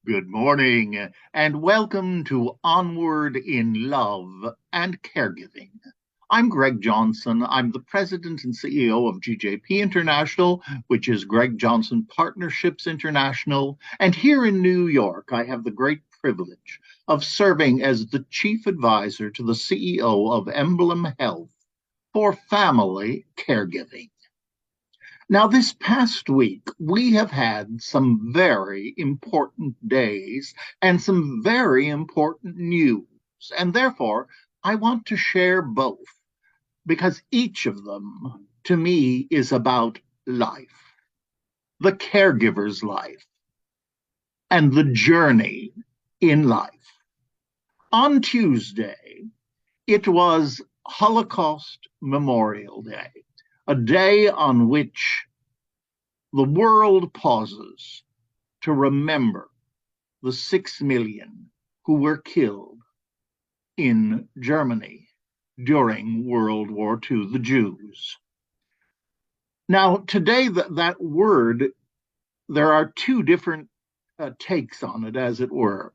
Good morning, and welcome to Onward in Love and Caregiving. I'm Greg Johnson. I'm the president and CEO of GJP International, which is Greg Johnson Partnerships International. And here in New York, I have the great privilege of serving as the chief advisor to the CEO of Emblem Health for family caregiving. Now, this past week, we have had some very important days and some very important news. And therefore, I want to share both because each of them, to me, is about life, the caregiver's life, and the journey in life. On Tuesday, it was Holocaust Memorial Day, a day on which the world pauses to remember the 6 million who were killed in Germany during World War II, the Jews. Now, today, that word, there are two different takes on it, as it were.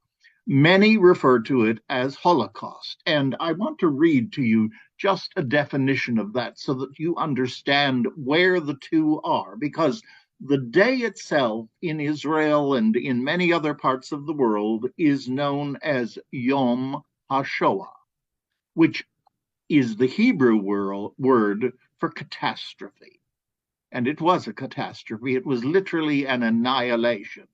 Many refer to it as Holocaust, and I want to read to you just a definition of that so that you understand where the two are, because the day itself in Israel and in many other parts of the world is known as Yom HaShoah, which is the Hebrew word for catastrophe. And it was a catastrophe. It was literally an annihilation.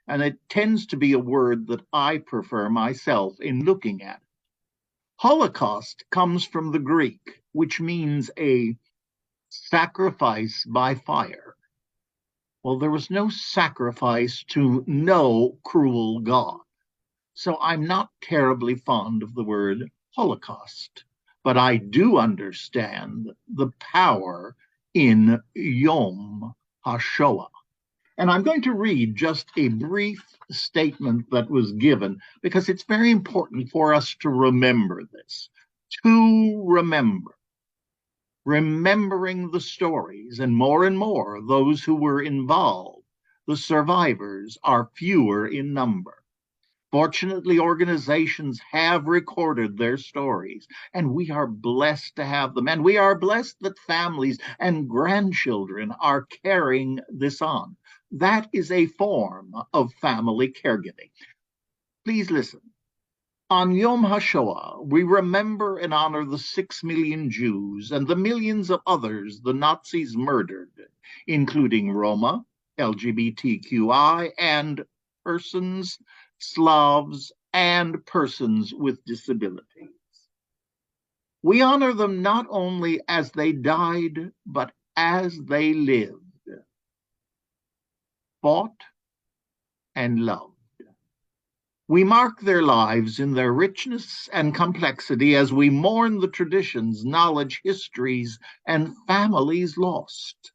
And it tends to be a word that I prefer myself in looking at. Holocaust comes from the Greek, which means a sacrifice by fire. Well, there was no sacrifice to no cruel God. So I'm not terribly fond of the word Holocaust, but I do understand the power in Yom HaShoah. And I'm going to read just a brief statement that was given because it's very important for us to remember this. To remember, remembering the stories, and more, those who were involved, the survivors are fewer in number. Fortunately, organizations have recorded their stories, and we are blessed to have them. And we are blessed that families and grandchildren are carrying this on. That is a form of family caregiving. Please listen. On Yom HaShoah, we remember and honor the 6 million Jews and the millions of others the Nazis murdered, including Roma, LGBTQI, and persons, Slavs, and persons with disabilities. We honor them not only as they died, but as they lived, fought, and loved. We mark their lives in their richness and complexity as we mourn the traditions, knowledge, histories, and families lost.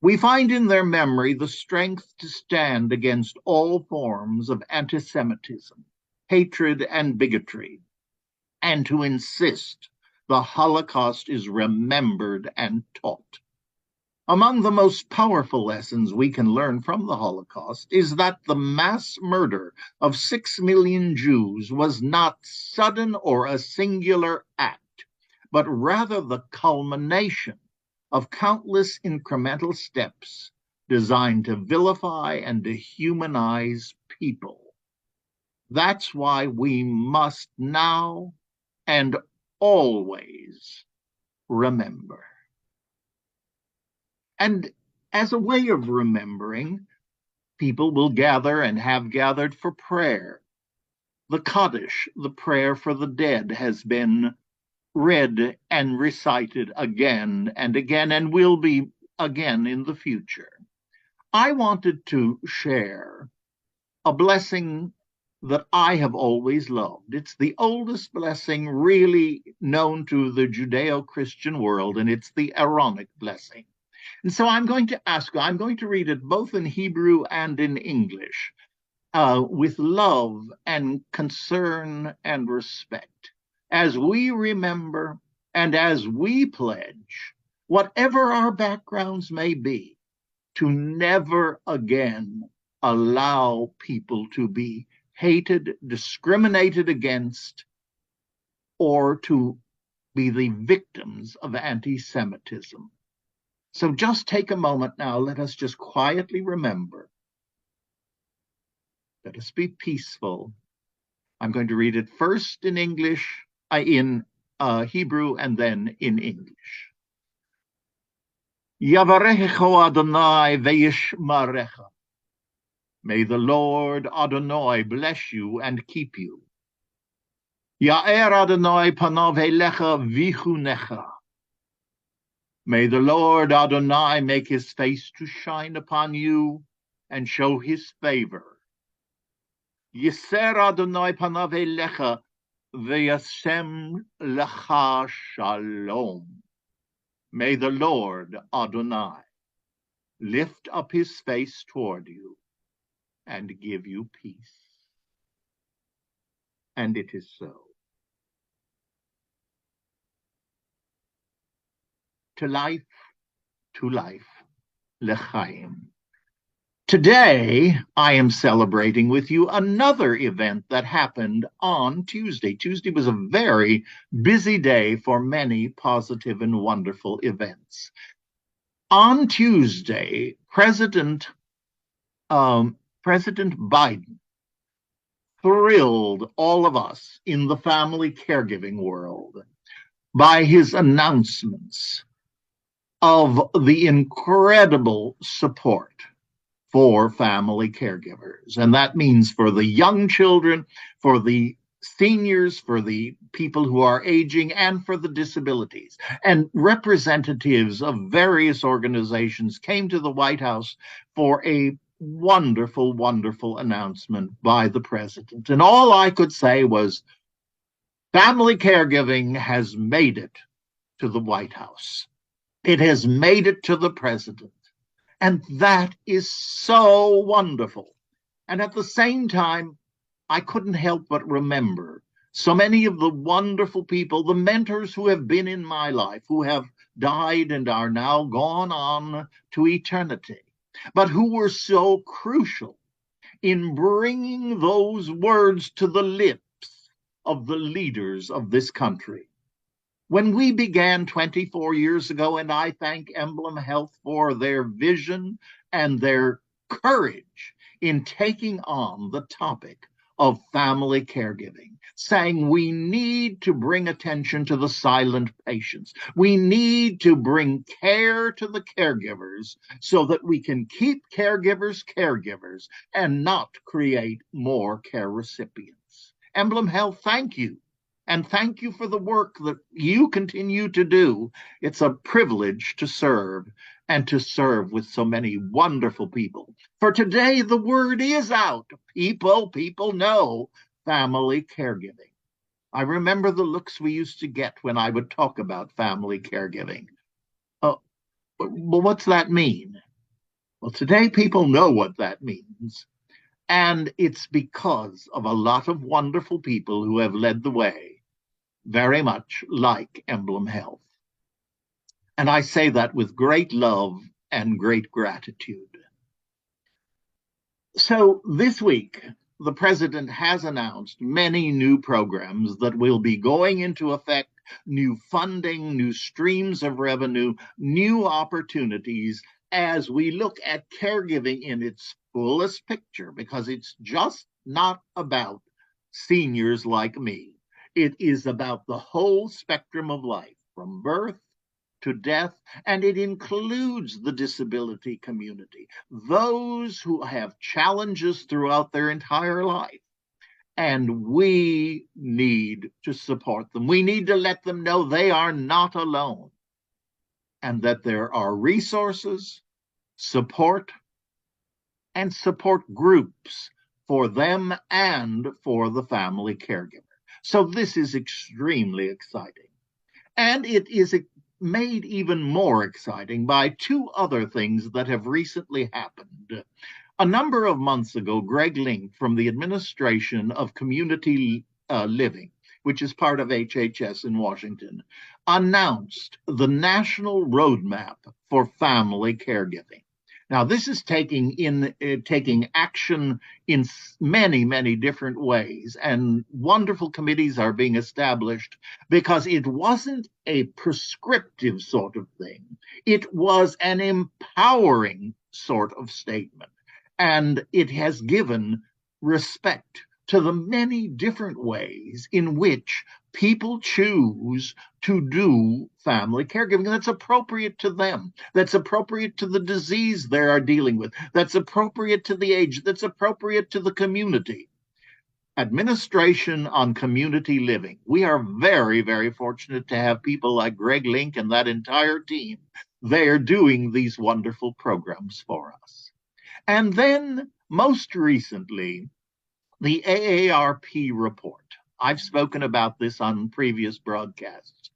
We find in their memory the strength to stand against all forms of anti-Semitism, hatred, and bigotry, and to insist the Holocaust is remembered and taught. Among the most powerful lessons we can learn from the Holocaust is that the mass murder of 6 million Jews was not sudden or a singular act, but rather the culmination of countless incremental steps designed to vilify and dehumanize people. That's why we must now and always remember. And as a way of remembering, people will gather and have gathered for prayer. The Kaddish, the prayer for the dead, has been read and recited again and again, and will be again in the future. I wanted to share a blessing that I have always loved. It's the oldest blessing really known to the Judeo-Christian world, and it's the Aaronic blessing. And so I'm going to read it both in Hebrew and in English, with love and concern and respect, as we remember and as we pledge, whatever our backgrounds may be, to never again allow people to be hated, discriminated against, or to be the victims of anti-Semitism. So just take a moment now. Let us just quietly remember. Let us be peaceful. I'm going to read it first in English, in Hebrew, and then in English. Yavarechecho Adonai ve'yishmarecha. May the Lord Adonai bless you and keep you. Ya'er Adonai panav elecha vichunecha. May the Lord Adonai make his face to shine upon you and show his favor. Yiser Adonai panav elecha ve'yasem lecha shalom. May the Lord Adonai lift up his face toward you and give you peace. And it is so. To life, l'chaim. Today, I am celebrating with you another event that happened on Tuesday. Tuesday was a very busy day for many positive and wonderful events. On Tuesday, President Biden thrilled all of us in the family caregiving world by his announcements of the incredible support for family caregivers. And that means for the young children, for the seniors, for the people who are aging, and for the disabilities. And representatives of various organizations came to the White House for a wonderful, wonderful announcement by the president. And all I could say was, family caregiving has made it to the White House. It has made it to the president. And that is so wonderful. And at the same time, I couldn't help but remember so many of the wonderful people, the mentors who have been in my life, who have died and are now gone on to eternity, but who were so crucial in bringing those words to the lips of the leaders of this country. When we began 24 years ago, and I thank Emblem Health for their vision and their courage in taking on the topic of family caregiving, saying we need to bring attention to the silent patients. We need to bring care to the caregivers so that we can keep caregivers caregivers and not create more care recipients. Emblem Health, thank you. And thank you for the work that you continue to do. It's a privilege to serve and to serve with so many wonderful people. For today, the word is out. People know family caregiving. I remember the looks we used to get when I would talk about family caregiving. Well, what's that mean? Well, today people know what that means. And it's because of a lot of wonderful people who have led the way, very much like Emblem Health. And I say that with great love and great gratitude. So this week, the president has announced many new programs that will be going into effect, new funding, new streams of revenue, new opportunities as we look at caregiving in its fullest picture, because it's just not about seniors like me. It is about the whole spectrum of life, from birth to death, and it includes the disability community, those who have challenges throughout their entire life. And we need to support them. We need to let them know they are not alone and that there are resources, support, and support groups for them and for the family caregiver. So this is extremely exciting. And it is made even more exciting by two other things that have recently happened. A number of months ago, Greg Link from the Administration of Community Living, which is part of HHS in Washington, announced the National Roadmap for Family Caregiving. Now, this is taking action in many, many different ways, and wonderful committees are being established because it wasn't a prescriptive sort of thing. It was an empowering sort of statement, and it has given respect to the many different ways in which people choose to do family caregiving that's appropriate to them, that's appropriate to the disease they are dealing with, that's appropriate to the age, that's appropriate to the community. Administration on community living. We are very, very fortunate to have people like Greg Link and that entire team. They are doing these wonderful programs for us. And then, most recently, the AARP report. I've spoken about this on previous broadcasts,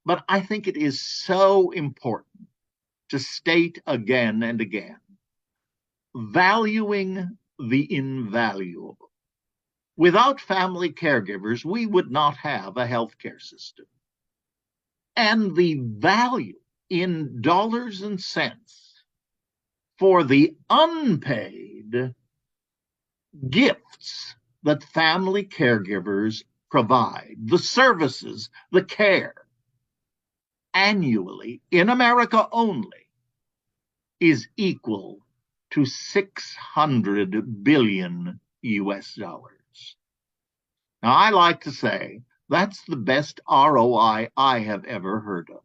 but I think it is so important to state again and again, valuing the invaluable. Without family caregivers, we would not have a healthcare system. And the value in dollars and cents for the unpaid gifts that family caregivers provide, the services, the care, annually in America only, is equal to 600 billion US dollars. Now, I like to say that's the best ROI I have ever heard of.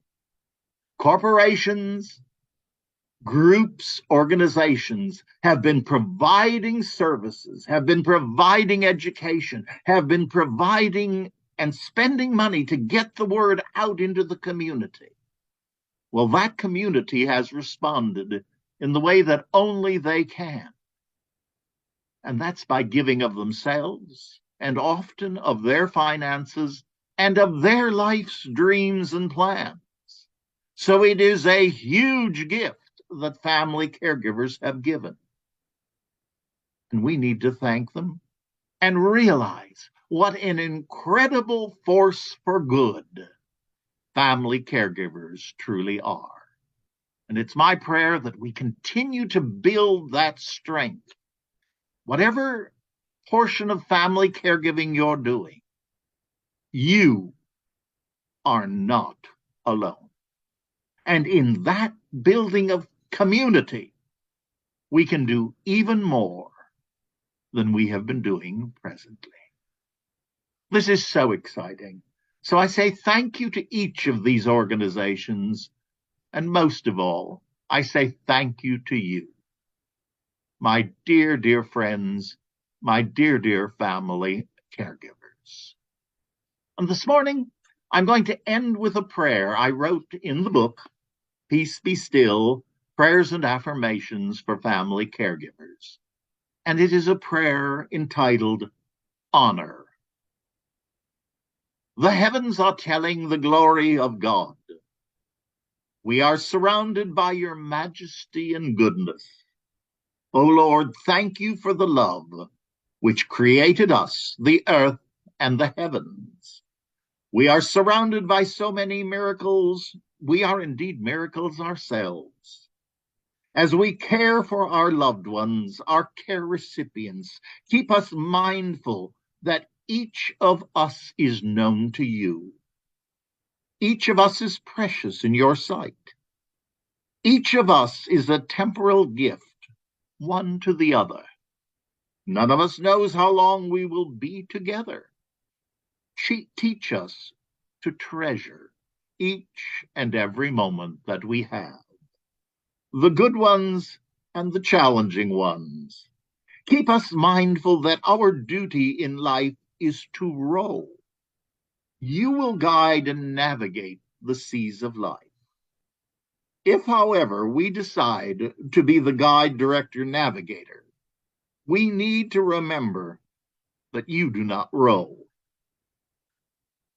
Corporations, groups, organizations have been providing services, have been providing education, have been providing and spending money to get the word out into the community. Well, that community has responded in the way that only they can. And that's by giving of themselves and often of their finances and of their life's dreams and plans. So it is a huge gift that family caregivers have given. And we need to thank them and realize what an incredible force for good family caregivers truly are. And it's my prayer that we continue to build that strength. Whatever portion of family caregiving you're doing, you are not alone. And in that building of community, we can do even more than we have been doing presently. This is so exciting. So I say thank you to each of these organizations. And most of all, I say thank you to you, my dear, dear friends, my dear, dear family caregivers. And this morning, I'm going to end with a prayer I wrote in the book, Peace Be Still, Prayers and Affirmations for Family Caregivers. And it is a prayer entitled Honor. The heavens are telling the glory of God. We are surrounded by your majesty and goodness. O Lord, thank you for the love which created us, the earth, and the heavens. We are surrounded by so many miracles. We are indeed miracles ourselves. As we care for our loved ones, our care recipients, keep us mindful that each of us is known to you. Each of us is precious in your sight. Each of us is a temporal gift, one to the other. None of us knows how long we will be together. Teach us to treasure each and every moment that we have, the good ones and the challenging ones. Keep us mindful that our duty in life is to row. You will guide and navigate the seas of life. If, however, we decide to be the guide, director, navigator, we need to remember that you do not row.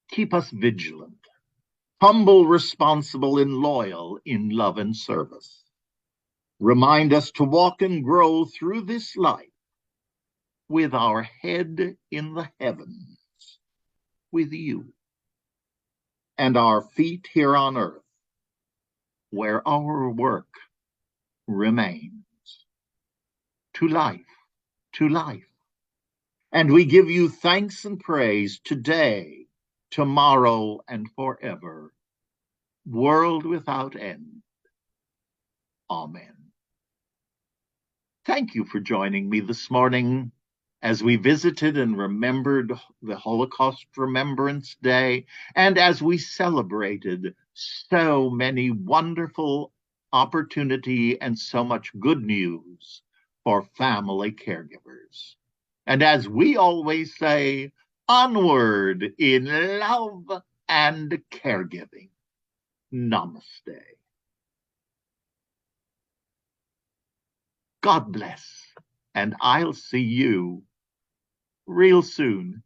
Keep us vigilant, humble, responsible, and loyal in love and service. Remind us to walk and grow through this life with our head in the heavens, with you, and our feet here on earth, where our work remains. to life, to life. And we give you thanks and praise today, tomorrow, and forever, world without end. Amen. Thank you for joining me this morning as we visited and remembered the Holocaust Remembrance Day, and as we celebrated so many wonderful opportunity and so much good news for family caregivers. And as we always say, onward in love and caregiving. Namaste. God bless, and I'll see you real soon.